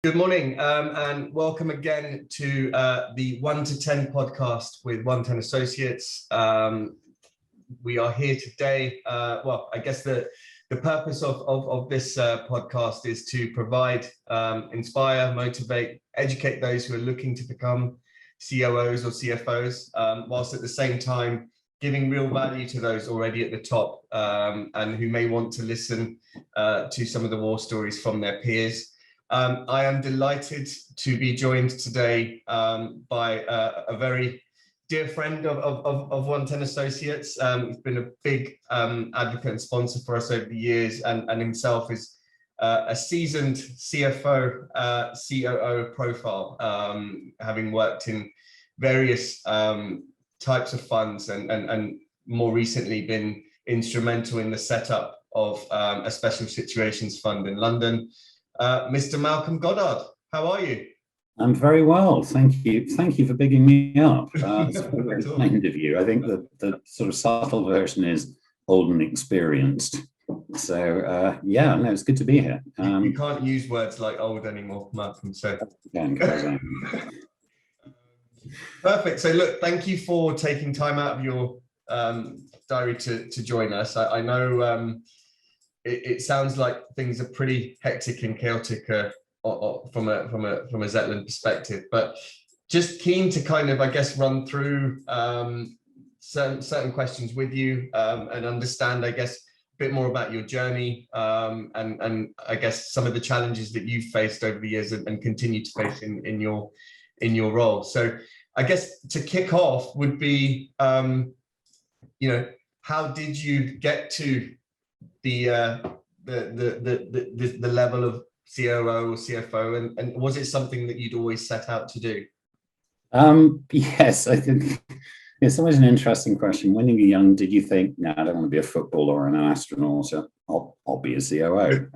Good morning, and welcome again to the 1 to 10 podcast with 110 Associates. We are here today. I guess the purpose of this podcast is to provide, inspire, motivate, educate those who are looking to become COOs or CFOs, whilst at the same time giving real value to those already at the top and who may want to listen to some of the war stories from their peers. I am delighted to be joined today by a very dear friend of 110 Associates. He's been a big advocate and sponsor for us over the years, and himself is a seasoned CFO, COO profile, having worked in various types of funds and more recently been instrumental in the setup of a special situations fund in London. Mr. Malcolm Goddard, how are you? I'm very well, thank you. Thank you for bigging me up. It's very kind of you. I think the sort of subtle version is old and experienced. So yeah, no, it's good to be here. You can't use words like old anymore, Malcolm. So perfect. So look, thank you for taking time out of your diary to join us. I know. It sounds like things are pretty hectic and chaotic from a Zetland perspective, but just keen to kind of, I guess, run through certain questions with you and understand, I guess, a bit more about your journey and I guess some of the challenges that you've faced over the years and continue to face in your role. So I guess to kick off would be, how did you get to the level of COO or CFO, and was it something that you'd always set out to do? Yes, I think it's always an interesting question. When you were young, did you think, no, I don't want to be a footballer or an astronaut, so I'll be a COO?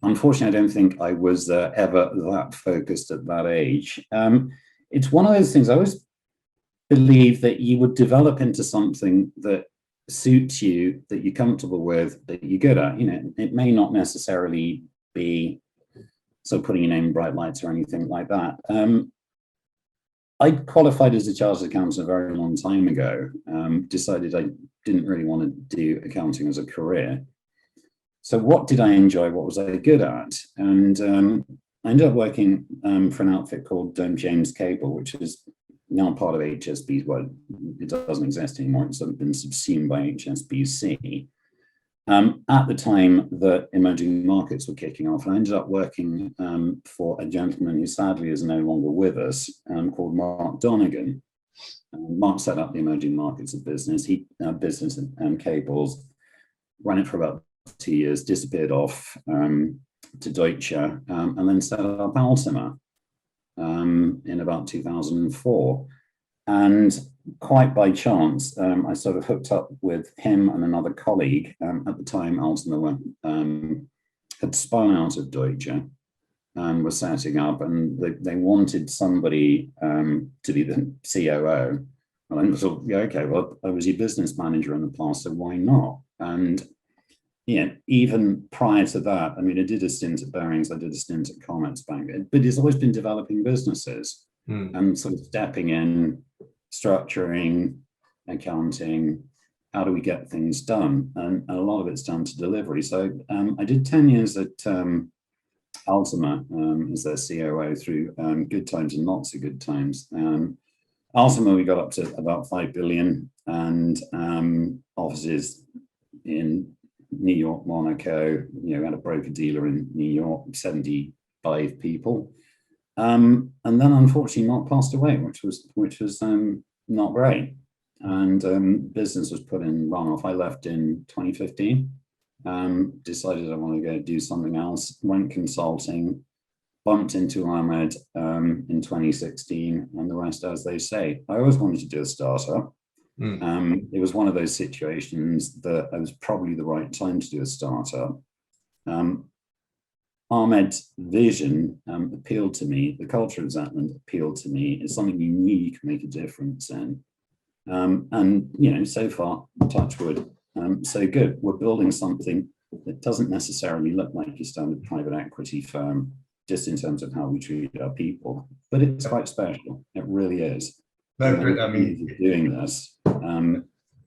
Unfortunately, I don't think I was ever that focused at that age. It's one of those things I always believe that you would develop into something that suits you, that you're comfortable with, that you're good at. It may not necessarily be so putting your name in bright lights or anything like that. I qualified as a chartered accountant a very long time ago, decided I didn't really want to do accounting as a career. So what did I enjoy? What was I good at? And I ended up working for an outfit called James Cable, which is now part of HSBC. Well, it doesn't exist anymore. It's been subsumed by HSBC. At the time that emerging markets were kicking off, I ended up working for a gentleman who sadly is no longer with us, called Mark Donegan. Mark set up the emerging markets of business. He business and cables, ran it for about 2 years, disappeared off to Deutsche, and then set up Altima in about 2004. And quite by chance, I sort of hooked up with him and another colleague. At the time, Altima had spun out of Deutsche and was setting up, and they wanted somebody to be the COO. And I thought, yeah, okay, well, I was your business manager in the past, so why not? And even prior to that, I mean, I did a stint at Barings, I did a stint at Commerzbank, but it's always been developing businesses and sort of stepping in, structuring, accounting, how do we get things done? And a lot of it's down to delivery. So I did 10 years at Altima as their COO through good times and not so good times. Altima, we got up to about 5 billion and offices in New York, Monaco, we had a broker dealer in New York, 75 people. And then unfortunately Mark passed away, which was not great. And business was put in runoff. I left in 2015, decided I want to go do something else, went consulting, bumped into Ahmed in 2016, and the rest, as they say. I always wanted to do a startup. It was one of those situations that it was probably the right time to do a startup. Ahmed's vision appealed to me. The culture of Zetland appealed to me. It's something you knew you could make a difference in. And so far, touch wood, so good. We're building something that doesn't necessarily look like your standard private equity firm. just in terms of how we treat our people. But it's quite special. It really is. No, I mean, doing this.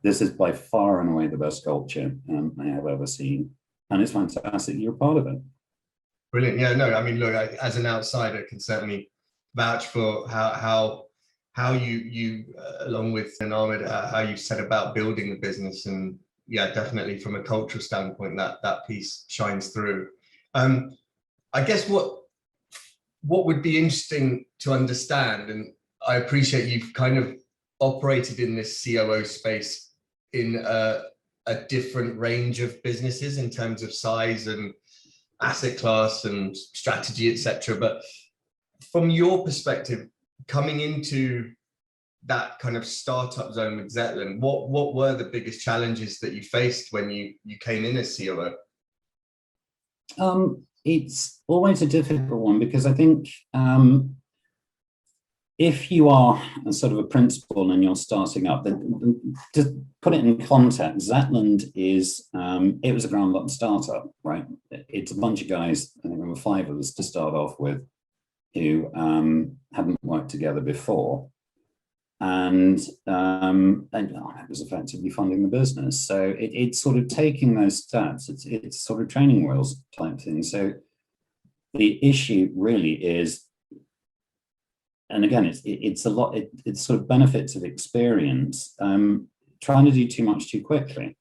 This is by far and away the best culture I have ever seen, and it's fantastic you're part of it. Brilliant. Yeah, no, I mean, look, as an outsider, can certainly vouch for how you along with Ahmed, how you set about building the business, and yeah, definitely from a cultural standpoint, that piece shines through. I guess what would be interesting to understand, and I appreciate you've kind of operated in this COO space in a different range of businesses in terms of size and asset class and strategy, etc. But from your perspective, coming into that kind of startup zone with Zetland, what were the biggest challenges that you faced when you came in as COO? It's always a difficult one, because I think if you are a sort of a principal and you're starting up, then to put it in context, Zetland is, it was a ground up startup, right? It's a bunch of guys, I think there were 5 of us to start off with, who hadn't worked together before. And it was effectively funding the business. So it's sort of taking those steps, it's sort of training wheels type thing. So the issue really is, and again, it's a lot, it's sort of benefits of experience, trying to do too much too quickly,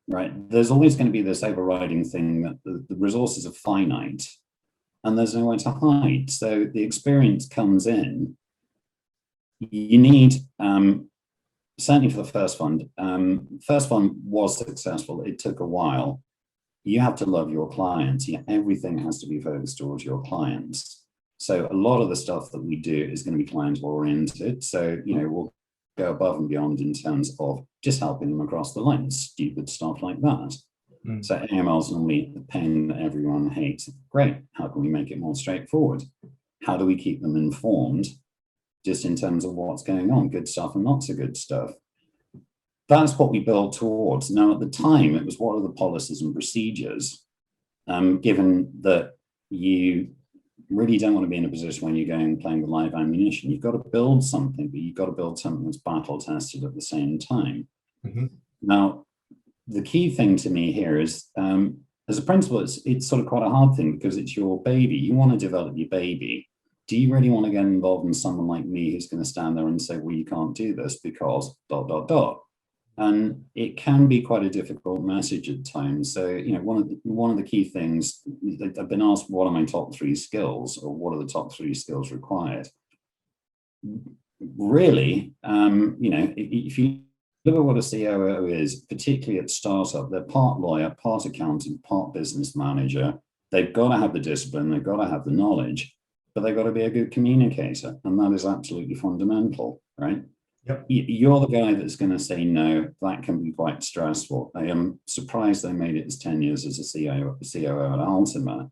right? There's always going to be this overriding thing that the resources are finite and there's nowhere to hide. So the experience comes in. You need, certainly for the first fund was successful. It took a while. You have to love your clients. Everything has to be focused towards your clients. So a lot of the stuff that we do is going to be client oriented. So, we'll go above and beyond in terms of just helping them across the line, stupid stuff like that. So AML is normally the pain that everyone hates. Great. How can we make it more straightforward? How do we keep them informed just in terms of what's going on, good stuff and not so good stuff? That's what we built towards. Now, at the time, it was what are the policies and procedures, given that you really don't want to be in a position when you're going playing with live ammunition. You've got to build something, but you've got to build something that's battle tested at the same time. Now, the key thing to me here is, as a principal, it's sort of quite a hard thing, because it's your baby. You want to develop your baby. Do you really want to get involved in someone like me who's going to stand there and say, well, you can't do this because ... And it can be quite a difficult message at times. So, one of the key things, I've been asked, what are my top 3 skills, or what are the top 3 skills required? Really, if you look at what a COO is, particularly at startup, they're part lawyer, part accountant, part business manager. They've got to have the discipline, they've got to have the knowledge, but they've got to be a good communicator. And that is absolutely fundamental, right? Yep. You're the guy that's going to say no. That can be quite stressful. I am surprised they made it as 10 years as a COO at Altima.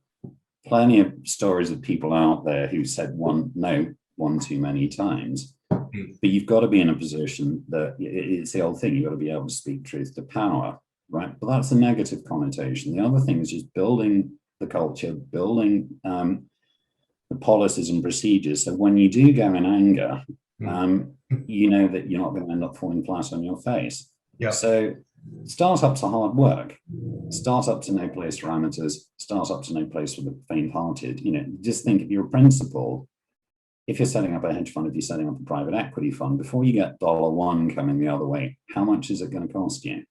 Plenty of stories of people out there who said no one too many times. But you've got to be in a position that it's the old thing. You've got to be able to speak truth to power, right? But that's a negative connotation. The other thing is just building the culture, building the policies and procedures. So when you do go in anger, you know that you're not going to end up falling flat on your face. Yeah. So startups are hard work. Startups are no place for amateurs. Startups are no place for the faint-hearted. Just think, if you're a principal, if you're setting up a hedge fund, if you're setting up a private equity fund, before you get $1 coming the other way, how much is it going to cost you?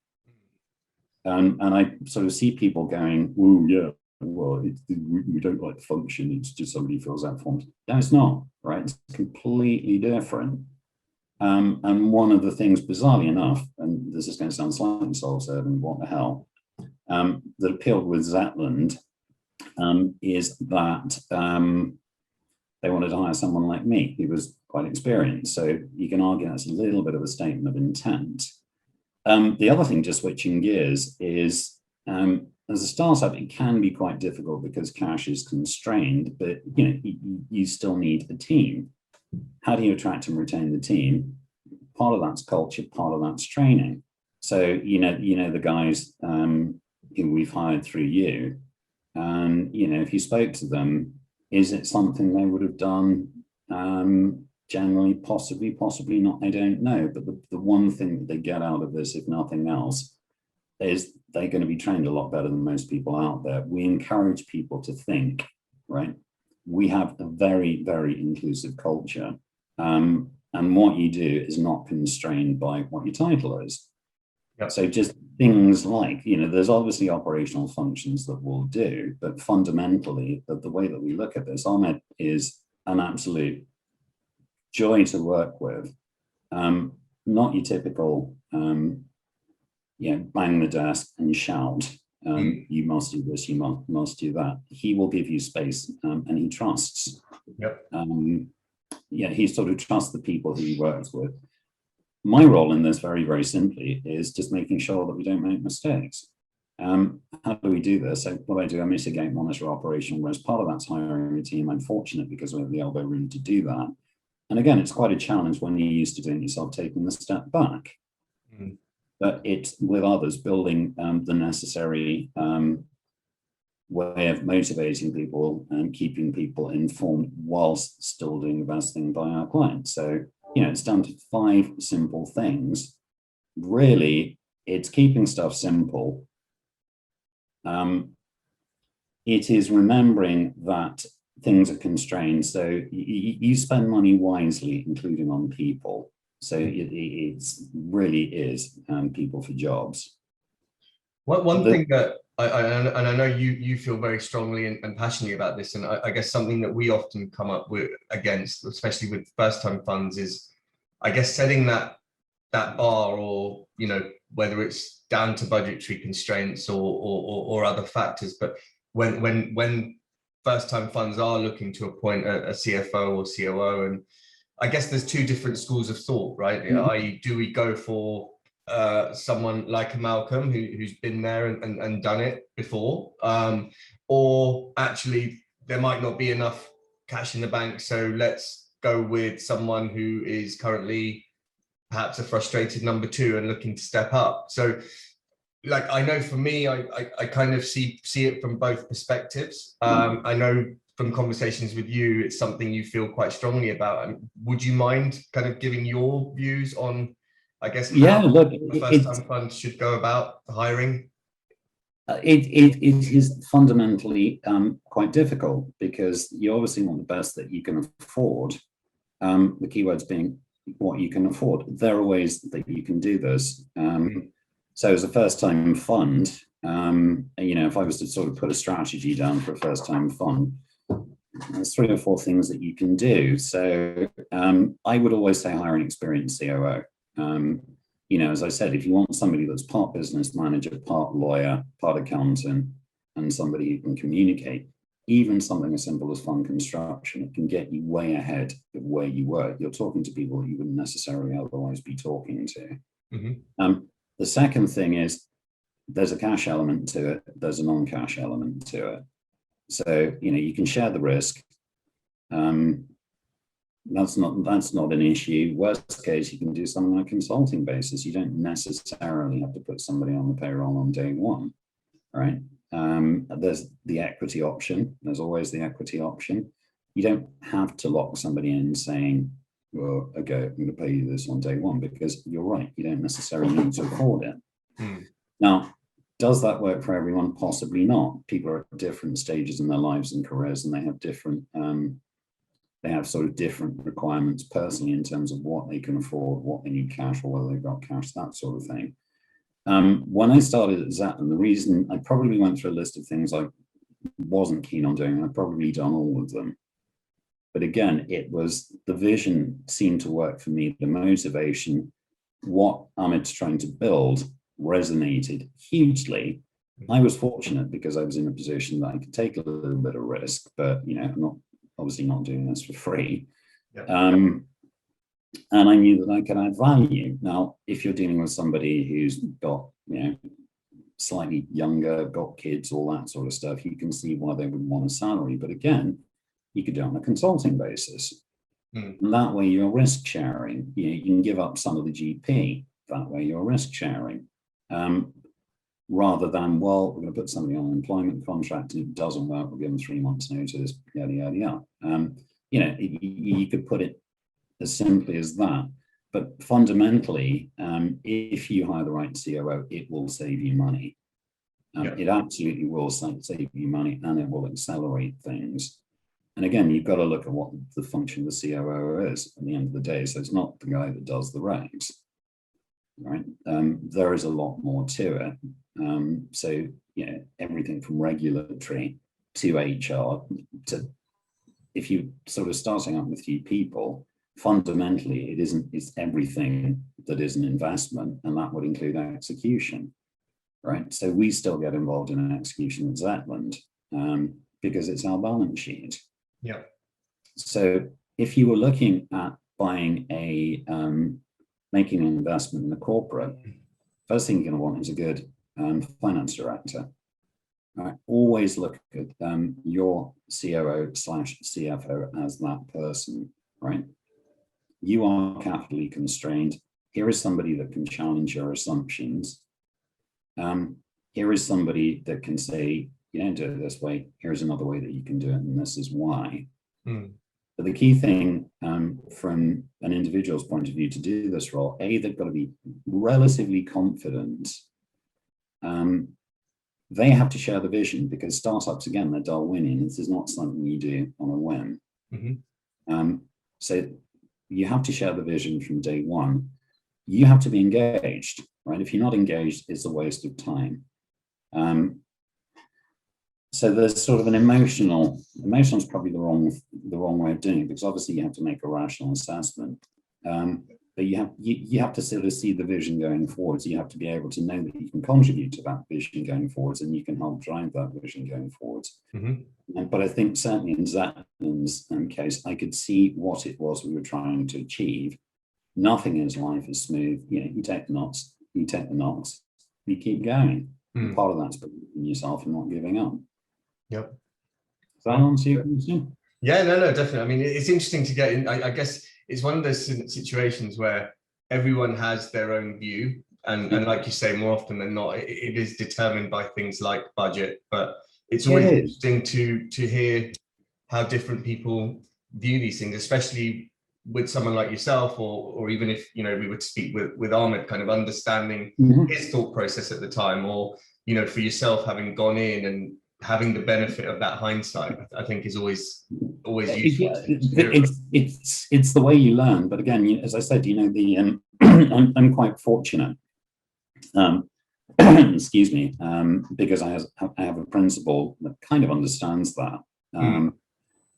And I sort of see people going, oh, yeah, well, we don't like the function. It's just somebody fills out forms. No, it's not, right? It's completely different. And one of the things, bizarrely enough, and this is going to sound slightly self-serving, what the hell, that appealed with Zetland is that they wanted to hire someone like me who was quite experienced. So you can argue that's a little bit of a statement of intent. The other thing, just switching gears, is as a startup, it can be quite difficult because cash is constrained, but you still need a team. How do you attract and retain the team? Part of that's culture, part of that's training. So the guys who we've hired through you, and if you spoke to them, Is it something they would have done generally? Possibly not. I don't know. But the one thing that they get out of this, if nothing else, is they're going to be trained a lot better than most people out there. We encourage people to think, right? We have a very, very inclusive culture. And what you do is not constrained by what your title is. Yep. So just things like, there's obviously operational functions that we'll do, but fundamentally, the way that we look at this, Ahmed is an absolute joy to work with. Not your typical, bang the desk and shout. You must do this, you must do that. He will give you space, and he trusts. Yep. He sort of trusts the people who he works with. My role in this, very, very simply, is just making sure that we don't make mistakes. How do we do this? So what I do, I mitigate, monitor operational risk. Part of that's hiring a team. I'm fortunate because we have the elbow room to do that. And again, it's quite a challenge when you're used to doing it yourself, taking the step back. But it's with others, building the necessary way of motivating people and keeping people informed whilst still doing the best thing by our clients. So, it's down to 5 simple things. Really, it's keeping stuff simple. It is remembering that things are constrained. So you spend money wisely, including on people. So it really is people for jobs. One thing that I know you feel very strongly and passionately about this, and I guess something that we often come up with against, especially with first-time funds, is I guess setting that bar, or whether it's down to budgetary constraints or other factors. But when first-time funds are looking to appoint a CFO or COO, and I guess there's 2 different schools of thought, right? I.e., do we go for someone like a Malcolm who's been there and done it before, or actually there might not be enough cash in the bank, so let's go with someone who is currently perhaps a frustrated number 2 and looking to step up. So like, I know for me, I kind of see it from both perspectives. I know from conversations with you, it's something you feel quite strongly about. And would you mind kind of giving your views on, I guess, how a first-time fund should go about hiring? It is fundamentally quite difficult, because you obviously want the best that you can afford. The keywords being what you can afford. There are ways that you can do this. So as a first-time fund, if I was to sort of put a strategy down for a first-time fund, there's 3 or 4 things that you can do. So I would always say hire an experienced COO. As I said, if you want somebody that's part business manager, part lawyer, part accountant, and somebody who can communicate, even something as simple as fund construction, it can get you way ahead of where you were. You're talking to people you wouldn't necessarily otherwise be talking to. The second thing is there's a cash element to it. There's a non-cash element to it. So, you can share the risk. That's not an issue. Worst case, you can do something on a consulting basis. You don't necessarily have to put somebody on the payroll on day one, right? There's the equity option. There's always the equity option. You don't have to lock somebody in saying, well, okay, I'm going to pay you this on day one, because you're right, you don't necessarily need to afford it. Now, does that work for everyone? Possibly not. People are at different stages in their lives and careers, and they have different, sort of different requirements personally in terms of what they can afford, what they need cash, or whether they've got cash, that sort of thing. When I started at Zetland, the reason I probably went through a list of things I wasn't keen on doing, and I've probably done all of them. But again, it was the vision seemed to work for me, the motivation, what Ahmed's trying to build resonated hugely. I was fortunate because I was in a position that I could take a little bit of risk, but I'm obviously not doing this for free. And I knew that I could add value. Now, if you're dealing with somebody who's got, slightly younger, got kids, all that sort of stuff, you can see why they would want a salary. But again, you could do it on a consulting basis. And that way you're risk sharing. You can give up some of the GP. That way you're risk sharing. rather than, well, we're going to put somebody on an employment contract and it doesn't work, we'll give them 3 months notice, yada, yada, yada. You could put it as simply as that. But fundamentally, if you hire the right COO, it will save you money. It absolutely will save you money, and it will accelerate things. And again, you've got to look at what the function of the COO is at the end of the day. So it's not the guy that does the regs, right? There is a lot more to it. Everything from regulatory to HR to, if you sort of starting up with few people, fundamentally it's everything that is an investment, and that would include execution, right? So we still get involved in an execution at Zetland because it's our balance sheet. Yeah. So if you were looking at buying making an investment in a corporate, first thing you're going to want is a good finance director. Right? Always look at your COO/CFO as that person, right? You are capitally constrained. Here is somebody that can challenge your assumptions. Here is somebody that can say, you don't do it this way, here's another way that you can do it, and this is why. But the key thing from an individual's point of view to do this role, they've got to be relatively confident. They have to share the vision, because startups, again, they're Darwinian. This is not something you do on a whim. So you have to share the vision from day one. You have to be engaged, right? If you're not engaged, it's a waste of time. So there's sort of an emotional is probably the wrong way of doing it, because obviously you have to make a rational assessment. But you have to sort of see the vision going forwards. You have to be able to know that you can contribute to that vision going forwards, and you can help drive that vision going forwards. But I think certainly in Zetland's case, I could see what it was we were trying to achieve. Nothing in life is smooth. You take the knocks, you keep going. Part of that's believing in yourself and not giving up. Yep. Does that answer your question? Yeah, no, definitely. I mean, it's interesting to get in. I guess it's one of those situations where everyone has their own view, and like you say, more often than not, it is determined by things like budget. But it's always interesting to hear how different people view these things, especially with someone like yourself, or even if we would speak with Ahmed, kind of understanding his thought process at the time, or for yourself, having gone in and having the benefit of that hindsight, I think is always useful. It's the way you learn. But again, as I said, I'm quite fortunate. Excuse me, because I have a principal that kind of understands that.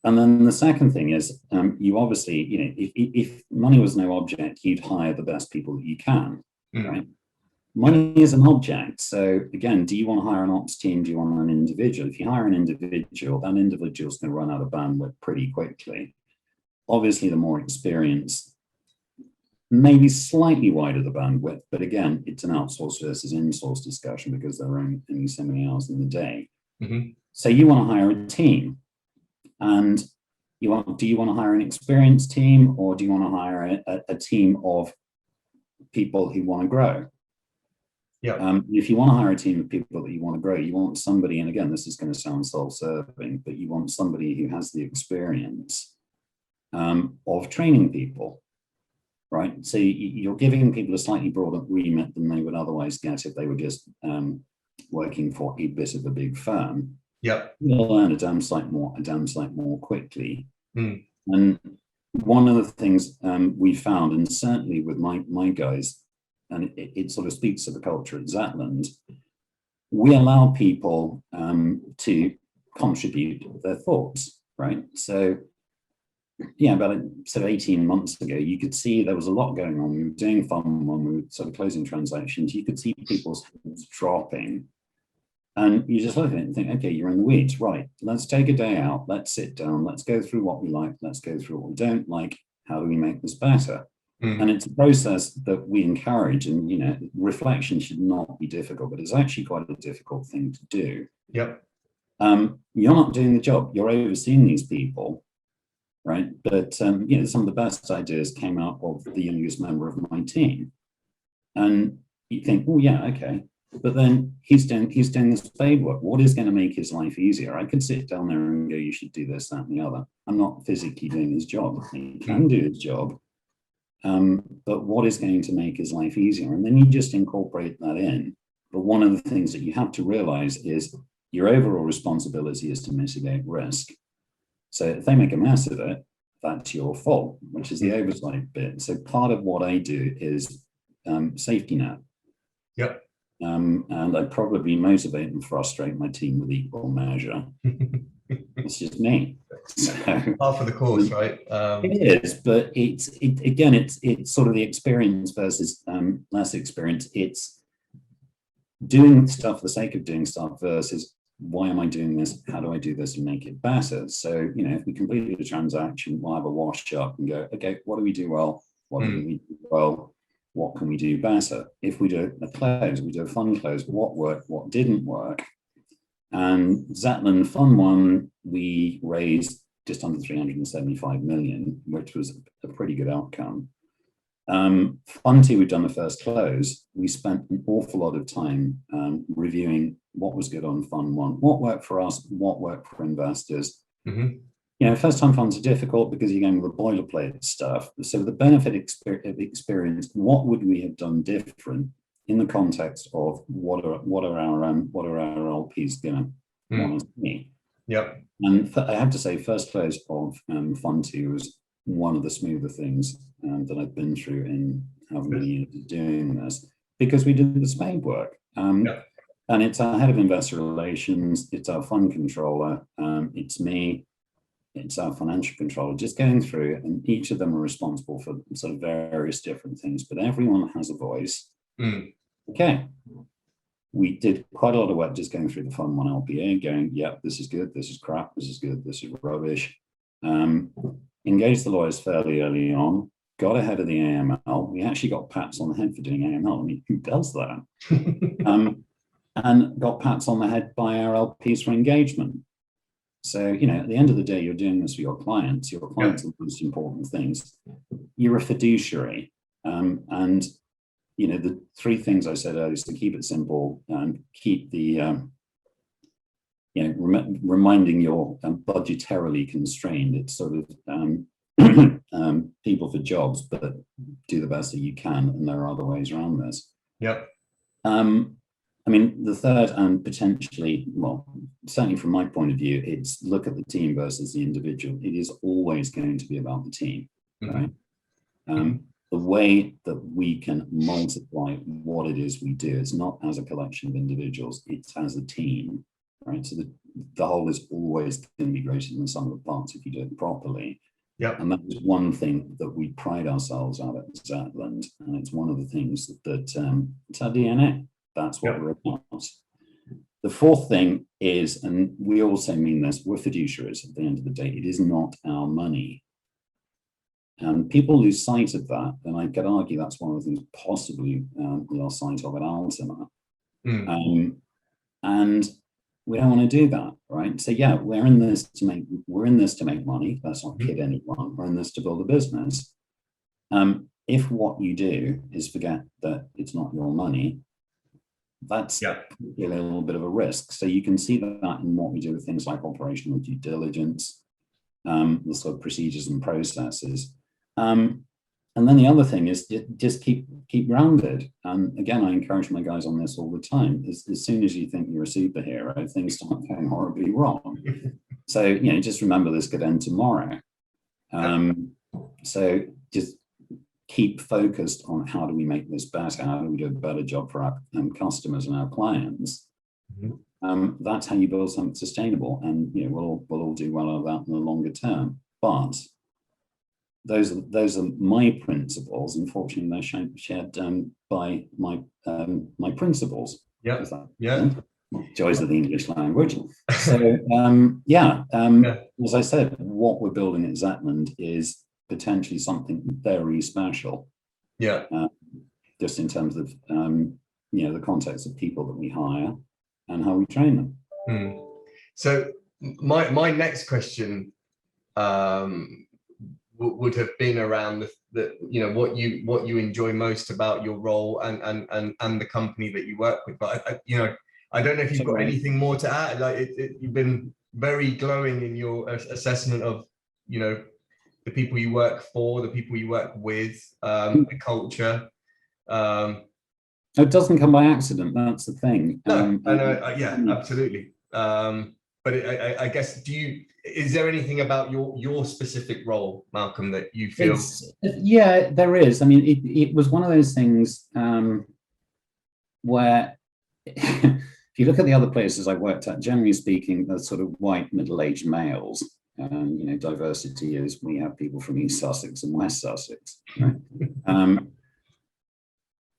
And then the second thing is, you obviously, if money was no object, you'd hire the best people that you can, right? Money is an object. So again, do you want to hire an ops team? Do you want an individual? If you hire an individual, that individual's going to run out of bandwidth pretty quickly. Obviously, the more experience, maybe slightly wider the bandwidth, but again, it's an outsource versus in-source discussion, because there are only so many hours in the day. So you want to hire a team, and do you want to hire an experienced team, or do you want to hire a team of people who want to grow? If you want to hire a team of people that you want to grow, you want somebody, and again, this is going to sound self-serving, but you want somebody who has the experience of training people, right? So you're giving people a slightly broader remit than they would otherwise get if they were just working for a bit of a big firm. You'll learn a damn sight more quickly. And one of the things we found, and certainly with my guys, and it sort of speaks to the culture at Zetland, we allow people to contribute their thoughts, right? So about sort of 18 months ago, you could see there was a lot going on. We were doing fun when we were sort of closing transactions. You could see people's heads dropping. And you just look at it and think, okay, you're in the weeds, right? Let's take a day out. Let's sit down. Let's go through what we like. Let's go through what we don't like. How do we make this better? And it's a process that we encourage. And, reflection should not be difficult, but it's actually quite a difficult thing to do. You're not doing the job. You're overseeing these people, right? But, some of the best ideas came out of the youngest member of my team. And you think, oh, yeah, okay. But then he's doing the spade work. What is going to make his life easier? I could sit down there and go, you should do this, that, and the other. I'm not physically doing his job. He can do his job. But what is going to make his life easier? And then you just incorporate that in. But one of the things that you have to realize is your overall responsibility is to mitigate risk. So if they make a mess of it, that's your fault, which is the oversight bit. So part of what I do is safety net. Yep. And I probably motivate and frustrate my team with equal measure. It's just me. So, half of the course, right? It is, but it's sort of the experience versus less experience. It's doing stuff for the sake of doing stuff versus why am I doing this? How do I do this and make it better? So, if we completed a transaction, we'll have a wash up and go, okay, what do we do well? What do we do well? What can we do better? If we do a close, we do a fund close, what worked, what didn't work? And Zetland Fund 1, we raised just under 375 million, which was a pretty good outcome. Fund 2, we've done the first close. We spent an awful lot of time reviewing what was good on Fund 1, what worked for us, what worked for investors. First time funds are difficult because you're going with the boilerplate stuff. So the benefit of experience, what would we have done different in the context of what are our LPs going to want to see? Yep. And I have to say, first close of Fund 2 was one of the smoother things that I've been through in how many years of doing this, because we did the spade work. And it's our head of investor relations, it's our fund controller, it's me, it's our financial controller, just going through, and each of them are responsible for sort of various different things, but everyone has a voice. Okay. We did quite a lot of work just going through the Fund 1 LPA, going, yeah, this is good, this is crap, this is good, this is rubbish. Engaged the lawyers fairly early on, got ahead of the AML. We actually got pats on the head for doing AML. I mean, who does that? And got pats on the head by our LPs for engagement. So, at the end of the day, you're doing this for your clients. Your clients are the most important things. You're a fiduciary. And the three things I said earlier is to keep it simple and keep the, reminding you're budgetarily constrained. It's sort of people for jobs, but do the best that you can. And there are other ways around this. Yep. The third and potentially, well, certainly from my point of view, it's look at the team versus the individual. It is always going to be about the team, right? The way that we can multiply what it is we do is not as a collection of individuals, it's as a team, right? So the whole is always going to be greater than the sum of the parts if you do it properly. Yep. And that is one thing that we pride ourselves on at Zetland, and it's one of the things that it's our DNA. That's what we're about. The fourth thing is, and we also mean this, we're fiduciaries at the end of the day. It is not our money. And people lose sight of that, and I could argue that's one of the things possibly we lost sight of at Altima. And we don't want to do that, right? So yeah, we're in this to make money. Let's not kid anyone. We're in this to build a business. If what you do is forget that it's not your money, that's a little bit of a risk. So you can see that in what we do with things like operational due diligence, the sort of procedures and processes. And then the other thing is just keep grounded. And again, I encourage my guys on this all the time. As soon as you think you're a superhero, things start going horribly wrong. So, just remember this could end tomorrow. So just keep focused on how do we make this better? How do we do a better job for our customers and our clients? That's how you build something sustainable. And we'll all do well out of that in the longer term. But those are my principles. Unfortunately, they're shared by my principles. Joys of the English language. So as I said, what we're building at Zetland is potentially something very special. Just in terms of the context of people that we hire and how we train them. So my next question would have been around the what you enjoy most about your role and the company that you work with. But I don't know if you've got anything more to add. Like you've been very glowing in your assessment of the people you work for, the people you work with, the culture. It doesn't come by accident. That's the thing. No, yeah, absolutely. But I guess, is there anything about your specific role, Malcolm, that you feel? Yeah, there is. I mean, it was one of those things where if you look at the other places I worked at, generally speaking, they're sort of white middle-aged males. Diversity is we have people from East Sussex and West Sussex. Right?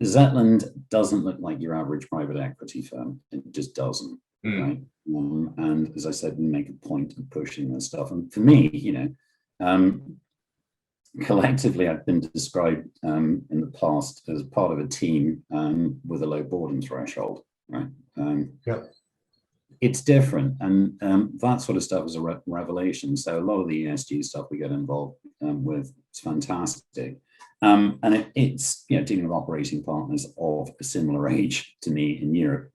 Zetland doesn't look like your average private equity firm. It just doesn't. Right? And as I said, we make a point of pushing this stuff. And for me, collectively, I've been described in the past as part of a team with a low boredom threshold. Right? It's different, and that sort of stuff is a revelation. So a lot of the ESG stuff we get involved with, it's fantastic. And it's dealing with operating partners of a similar age to me in Europe.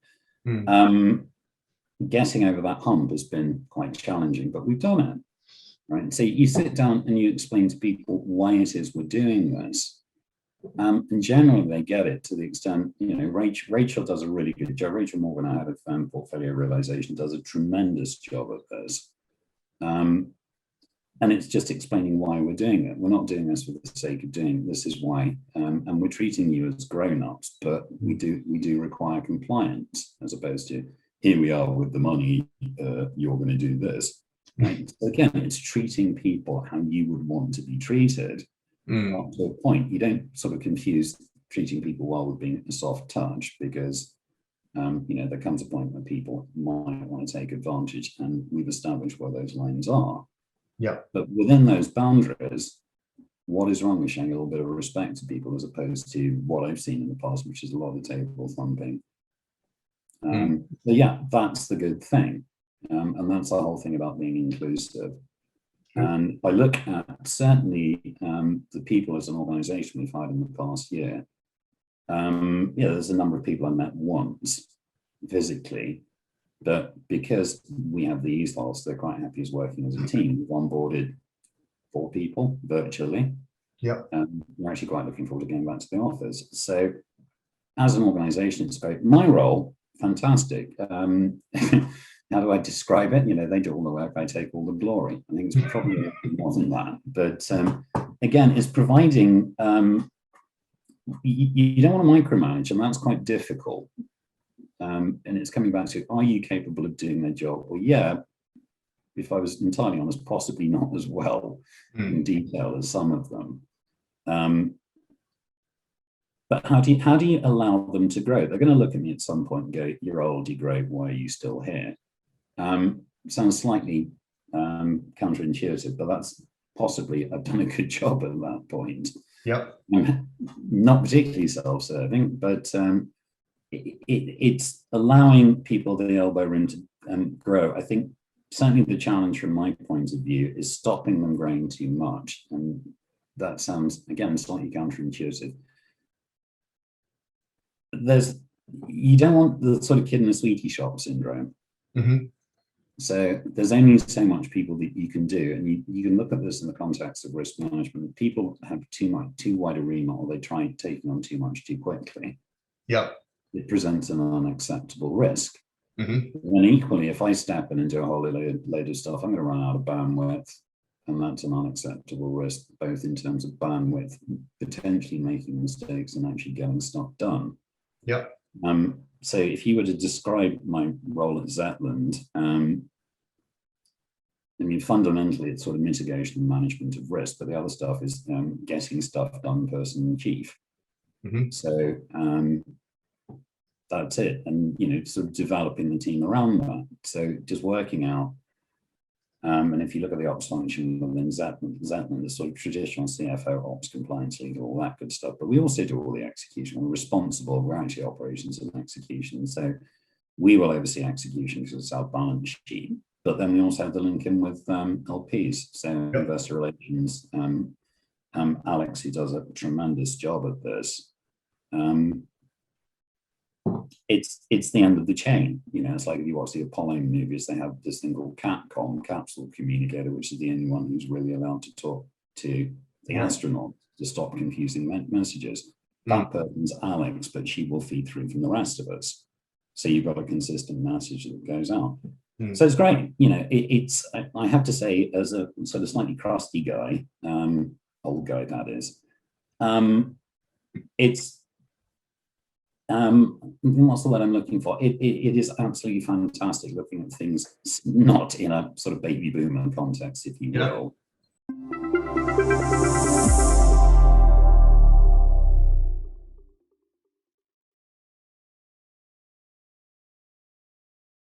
Getting over that hump has been quite challenging, but we've done it, right? So you sit down and you explain to people why it is we're doing this, and generally they get it to the extent, Rachel does a really good job. Rachel Morgan, our head of portfolio realization, does a tremendous job at this. And it's just explaining why we're doing it. We're not doing this for the sake of doing it. This is why. And we're treating you as grown-ups, but we do require compliance, as opposed to, here we are with the money, you're going to do this. Right? So again, it's treating people how you would want to be treated. Up to a point. You don't sort of confuse treating people well with being a soft touch, because there comes a point where people might want to take advantage, and we've established where those lines are. Yeah. But within those boundaries, what is wrong with showing a little bit of respect to people, as opposed to what I've seen in the past, which is a lot of table thumping. But yeah, that's the good thing. And that's the whole thing about being inclusive. And I look at certainly the people as an organization we've hired in the past year. There's a number of people I met once physically, but because we have the ethos, they're quite happy as working as a team. We've onboarded 4 people virtually. Yep. We're actually quite looking forward to getting back to the office. So as an organization, it's great. My role, fantastic. How do I describe it? They do all the work, I take all the glory. I think it's probably more than that. But again, it's providing, you don't want to micromanage, and that's quite difficult. And it's coming back to, are you capable of doing their job? Well, yeah, if I was entirely honest, possibly not as well in detail as some of them. But how do you allow them to grow? They're going to look at me at some point and go, you're old, you're great, why are you still here? Sounds slightly counterintuitive, but that's possibly, I've done a good job at that point. Yep. Not particularly self-serving, but it's allowing people the elbow room to grow. I think certainly the challenge from my point of view is stopping them growing too much. And that sounds, again, slightly counterintuitive. You don't want the sort of kid in a sweetie shop syndrome. So there's only so much people that you can do, and you can look at this in the context of risk management. People have too wide a remit, or they try taking on too much too quickly. Yeah, it presents an unacceptable risk. And equally, if I step in and do a whole load of stuff, I'm going to run out of bandwidth, and that's an unacceptable risk, both in terms of bandwidth, potentially making mistakes, and actually getting stuff done. Yeah. So if you were to describe my role at Zetland, fundamentally it's sort of mitigation and management of risk, but the other stuff is getting stuff done, person in chief. So that's it, and sort of developing the team around that. So just working out, and if you look at the ops function within Zetland, the sort of traditional CFO, ops, compliance leader, all that good stuff. But we also do all the execution. We're responsible. We're actually operations and execution. So we will oversee execution because it's our balance sheet. But then we also have the link in with LPs, so investor relations, Alex, who does a tremendous job at this. It's the end of the chain. You know, it's like if you watch the Apollo movies, they have this thing called CAPCOM, capsule communicator, which is the only one who's really allowed to talk to the astronaut to stop confusing messages. That person's Alex, but she will feed through from the rest of us. So you've got a consistent message that goes out. So it's great. You know, I have to say, as a sort of slightly crusty guy, old guy that is, it's what's the word I'm looking for? It is absolutely fantastic looking at things not in a sort of baby boomer context, if you will.